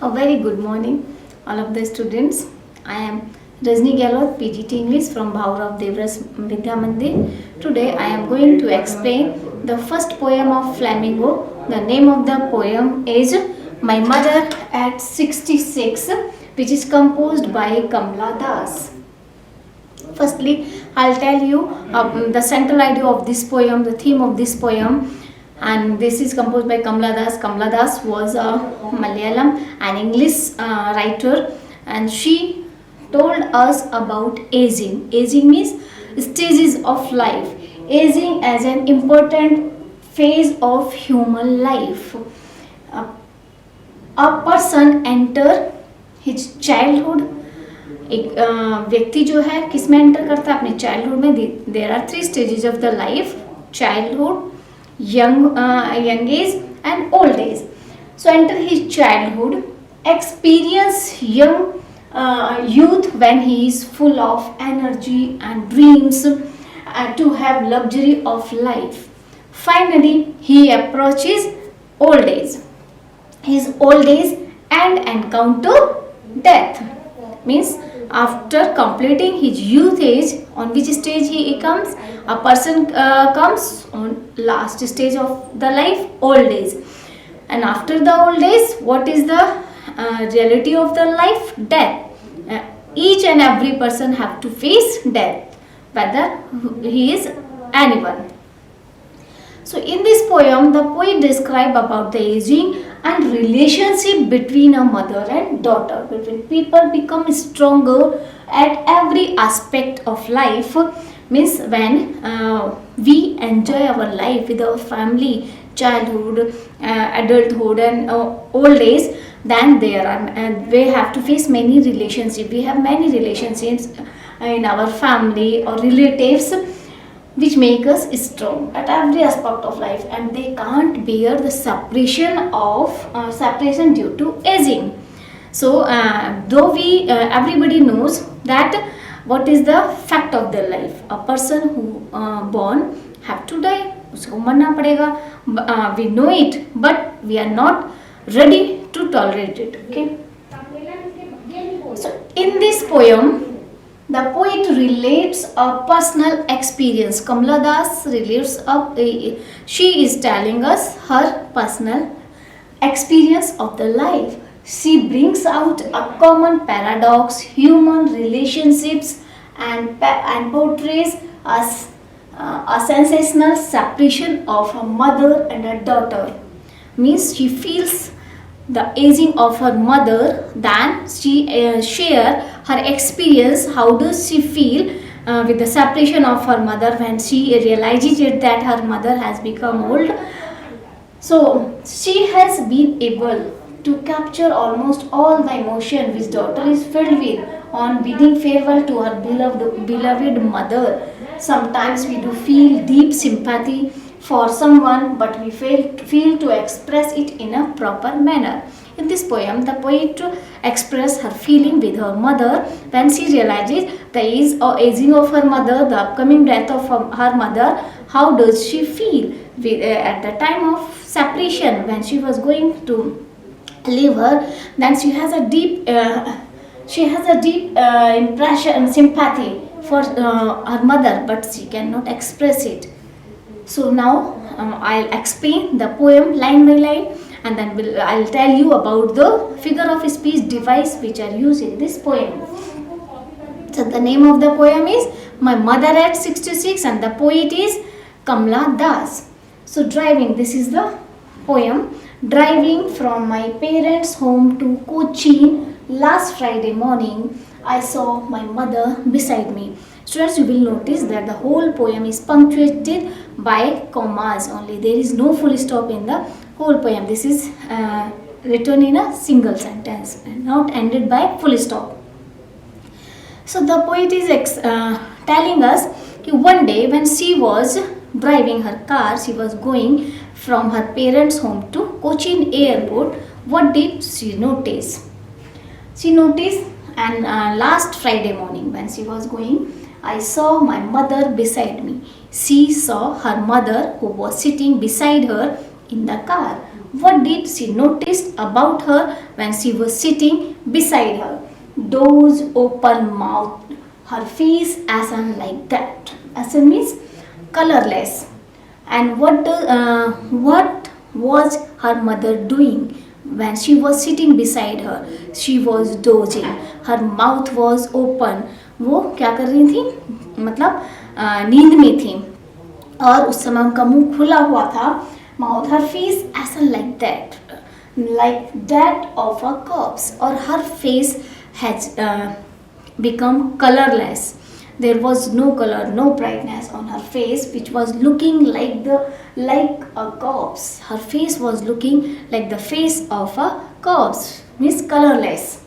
A very good morning, all of the students. I am Rajni Gehlot, PGT English from Bhaurav Devras Vidya Mandir. Today I am going to explain the first poem of Flamingo. The name of the poem is My Mother at 66, which is composed by Kamla Das. Firstly, I'll tell you the central idea of this poem, the theme of this poem, and this is composed by Kamla Das. Kamla Das was a Malayalam and English writer, and she told us about aging. Aging means stages of life. Aging as an important phase of human life. A person enter his childhood. एक व्यक्ति जो है किस में enter करता है, अपने childhood में. There are 3 stages of the life: childhood, young age and old age. So enter his childhood, experience youth when he is full of energy and dreams to have luxury of life. Finally he approaches old age, his old age, and encounter death. Means after completing his youth age, on which stage he comes? A person comes on last stage of the life, old age. And after the old age, what is the reality of the life? Death. Each and every person have to face death, whether he is anyone. So in this poem, the poet describe about the aging and relationship between a mother and daughter. Between people become stronger at every aspect of life. Means when we enjoy our life with our family, childhood, adulthood and old age, then we have to face many relationships. We have many relationships in our family or relatives, which make us strong at every aspect of life, and they can't bear the separation due to aging. So though everybody knows that what is the fact of their life, a person who born have to die, उसको मरना पड़ेगा. We know it, but we are not ready to tolerate it. Okay. So in this poem, the poet relates a personal experience. Kamla Das relates she is telling us her personal experience of the life. She brings out a common paradox, human relationships, and portrays a sensational separation of a mother and a daughter. Means she feels the aging of her mother, then she share her experience. How does she feel with the separation of her mother when she realizes that her mother has become old. So she has been able to capture almost all the emotion which daughter is filled with on bidding farewell to her beloved mother. Sometimes we do feel deep sympathy for someone, but we fail to express it in a proper manner. In this poem, the poet expresses her feeling with her mother when she realizes the aging of her mother, the upcoming death of her mother. How does she feel at the time of separation when she was going to leave her? Then she has a deep impression, sympathy for her mother, but she cannot express it. So now I'll explain the poem line by line, and then I'll tell you about the figure of speech device which are used in this poem. So the name of the poem is My Mother at 66, and the poet is Kamla Das. So driving, this is the poem. Driving from my parents' home to Cochin last Friday morning, I saw my mother beside me. Students, you will notice that the whole poem is punctuated by commas only. There is no full stop in the whole poem. This is written in a single sentence and not ended by full stop. So the poet is telling us that one day when she was driving her car, she was going from her parents' home to Cochin airport. What did she notice? She noticed, and last Friday morning when she was going, I saw my mother beside me. She saw her mother who was sitting beside her in the car. What did she notice about her when she was sitting beside her? Those open mouth, her face as like that. As means colorless. And what was her mother doing when she was sitting beside her? She was dozing. Her mouth was open. वो क्या कर रही थी? मतलब नींद में थी और उस समय उनका मुंह खुला हुआ था. Mouth, her face as like that of a corpse, or her face has become colorless. There was no color, no brightness on her face, which was looking like a corpse. Her face was looking like the face of a corpse, means colorless,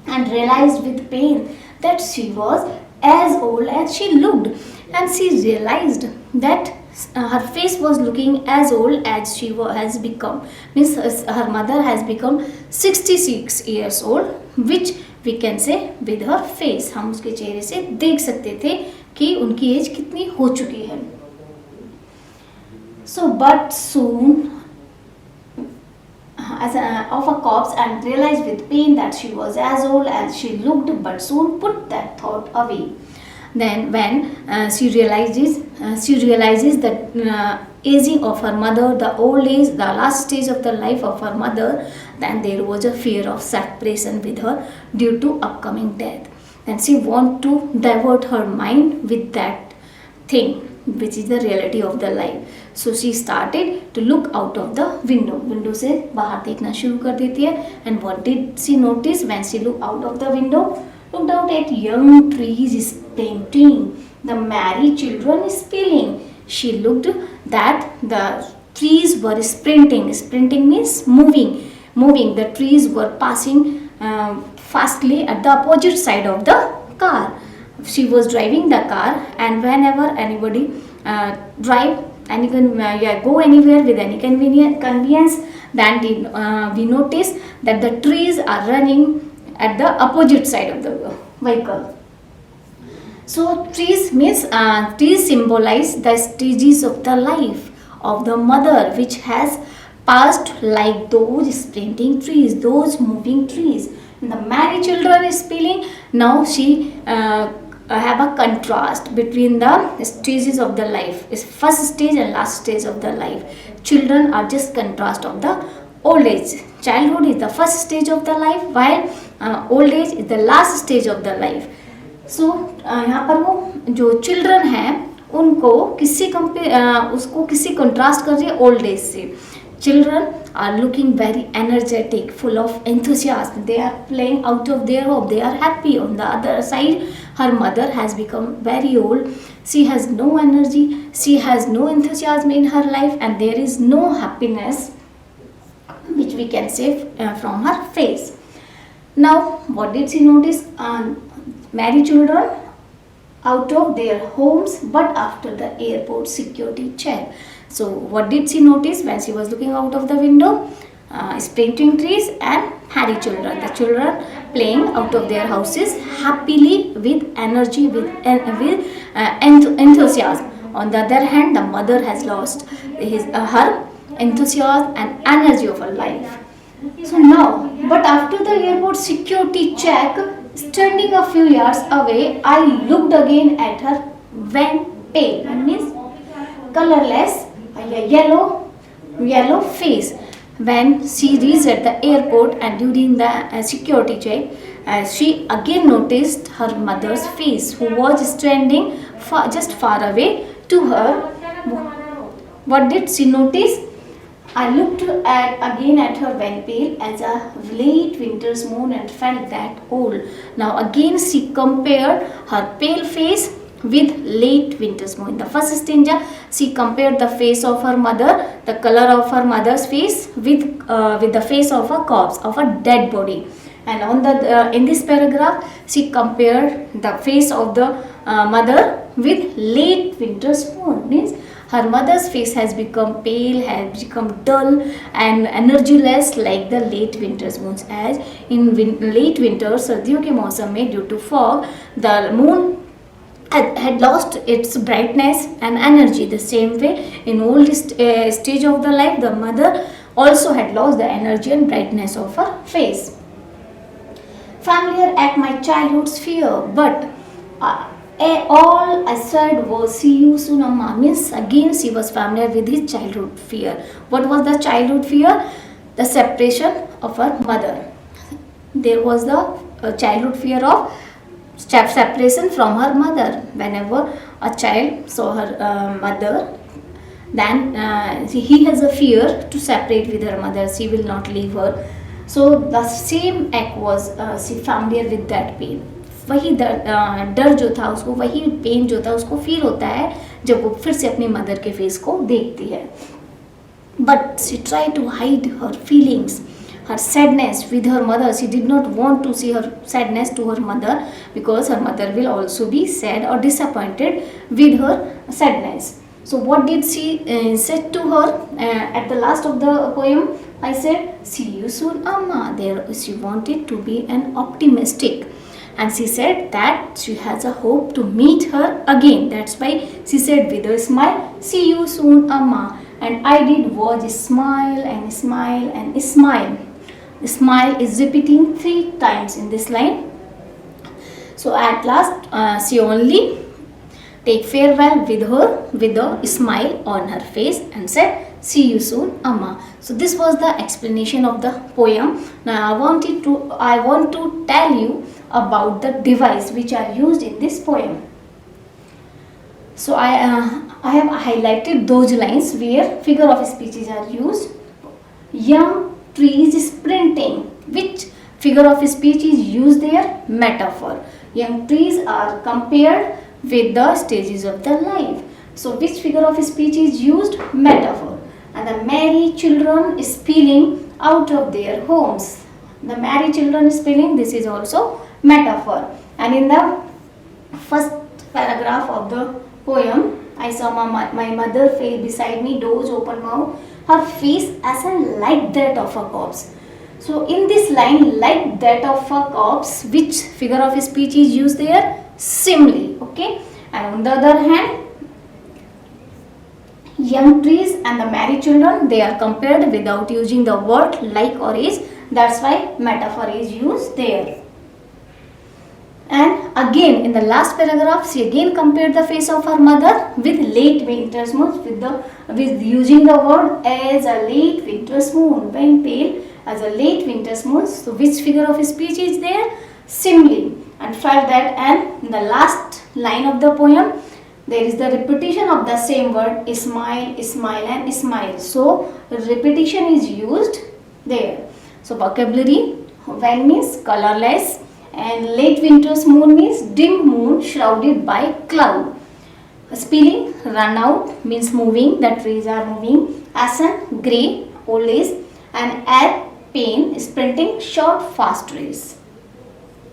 and realized with pain that she was as old as she looked. And she realized that her face was looking as old as has become, means her mother has become 66 years old, which we can say with her face. हम उसके चेहरे से देख सकते थे कि उनकी as कितनी हो चुकी है. So but soon of a corpse, and realized with pain that she was as old as she looked, but soon put that thought away. Then when she realizes that aging of her mother, the old age, the last stage of the life of her mother, then there was a fear of separation with her due to upcoming death. And she want to divert her mind with that thing, which is the reality of the life. So she started to look out of the window. Window से बाहर देखना शुरू कर देती है. And what did she notice when she looked out of the window? Looked out at young trees painting, the merry children spilling. She looked that the trees were sprinting. Sprinting means moving. The trees were passing fastly at the opposite side of the car. She was driving the car, and whenever anybody drive and go anywhere with any convenience, then we notice that the trees are running at the opposite side of the vehicle. So trees means trees symbolize the stages of the life of the mother, which has passed like those sprinting trees, those moving trees. And the merry children is spilling. Now she have a contrast between the stages of the life. Is first stage and last stage of the life. Children are just contrast of the old age. Childhood is the first stage of the life, while old age is the last stage of the life. So यहाँ पर वो जो children हैं उनको उसको किसी contrast कर रही है ओल्ड एज से. Children are looking very energetic, full of enthusiasm. They are playing out of their hope. They are happy. On the other side, her mother has become very old. She has no energy. She has no enthusiasm in her life, and there is no happiness, which we can say from her face. Now, what did she notice? Married children out of their homes, but after the airport security check. So what did she notice when she was looking out of the window? Sprinting trees and merry children. The children playing out of their houses happily with energy, with enthusiasm. On the other hand, the mother has lost her enthusiasm and energy of her life. So now, but after the airport security check, standing a few yards away, I looked again at her when pale. That means colorless, a yellow face. When she reached at the airport and during the security check, she again noticed her mother's face, who was standing just far away to her. What did she notice? I looked again at her very pale as a late winter's moon and felt that old. Now again she compared her pale face with late winter's moon. In the first stanza, she compared the face of her mother, the color of her mother's face, with the face of a corpse, of a dead body. And on the in this paragraph, she compared the face of the mother with late winter's moon. Means her mother's face has become pale, has become dull and energyless like the late winter's moons. As in late winter, सर्दियों के मौसम में due to fog, the moon had lost its brightness and energy. The same way, in old stage of the life, the mother also had lost the energy and brightness of her face. Familiar at my childhood's fear, but all I said was see you soon, Amma. Means again she was familiar with his childhood fear. What was the childhood fear? The separation of her mother. There was the childhood fear of separation from her mother. Whenever a child saw her mother, then he has a fear to separate with her mother. She will not leave her. So the same act was she familiar with that pain. वही डर जो था उसको, वही pen जो था उसको feel होता है जब वो फिर से अपनी मदर के फेस को देखती है. But she try to hide her feelings, her sadness with her mother. She did not want to see her sadness to her mother, because her mother will also be sad or disappointed with her sadness. So what did she said to her at the last of the poem? I said, see you soon, Amma. There she wanted to be an optimistic, and she said that she has a hope to meet her again. That's why she said with a smile, see you soon, Amma. And I did was smile and smile and smile. Smile is repeating 3 times in this line. So at last she only take farewell with a smile on her face and said, see you soon, Amma. So this was the explanation of the poem. Now I want to tell you about the device which are used in this poem. So I have highlighted those lines where figure of speeches are used. Young trees sprinting. Which figure of speech is used there? Metaphor. Young trees are compared with the stages of the life. So which figure of speech is used? Metaphor. And the merry children spilling out of their homes. The merry children spilling, this is also metaphor. And in the first paragraph of the poem, I saw my mother beside me, doors open mouth, her face as like that of a corpse. So in this line, like that of a corpse, which figure of speech is used there? Simile. Okay. And on the other hand, young trees and the merry children, they are compared without using the word like or is. That's why metaphor is used there. And again in the last paragraph, she again compared the face of her mother with late winter's moon, with using the word as a late winter's moon, when pale as a late winter's moon. So which figure of speech is there? Simile. And felt that, and in the last line of the poem, there is the repetition of the same word, smile, smile and smile. So repetition is used there. So vocabulary, when means colorless, and late winter's moon means dim moon shrouded by cloud. Spilling, run out means moving, the trees are moving. Ascent, grey, old age. And air, pain, sprinting, short fast race.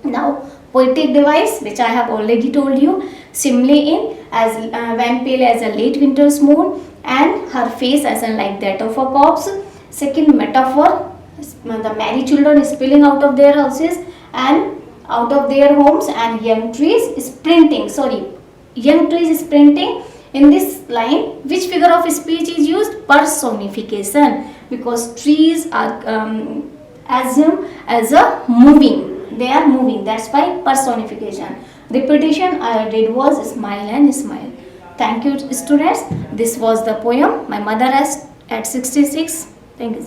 Now poetic device, which I have already told you. Simile in as when pale as a late winter's moon, and her face as like that of a corpse. Second metaphor, the merry children spilling out of their houses and out of their homes, and young trees sprinting. Young trees sprinting. In this line, which figure of speech is used? Personification, because trees are assumed as a moving. They are moving. That's why personification. Repetition I did was smile and smile. Thank you, students. This was the poem My Mother at 66. Thank you.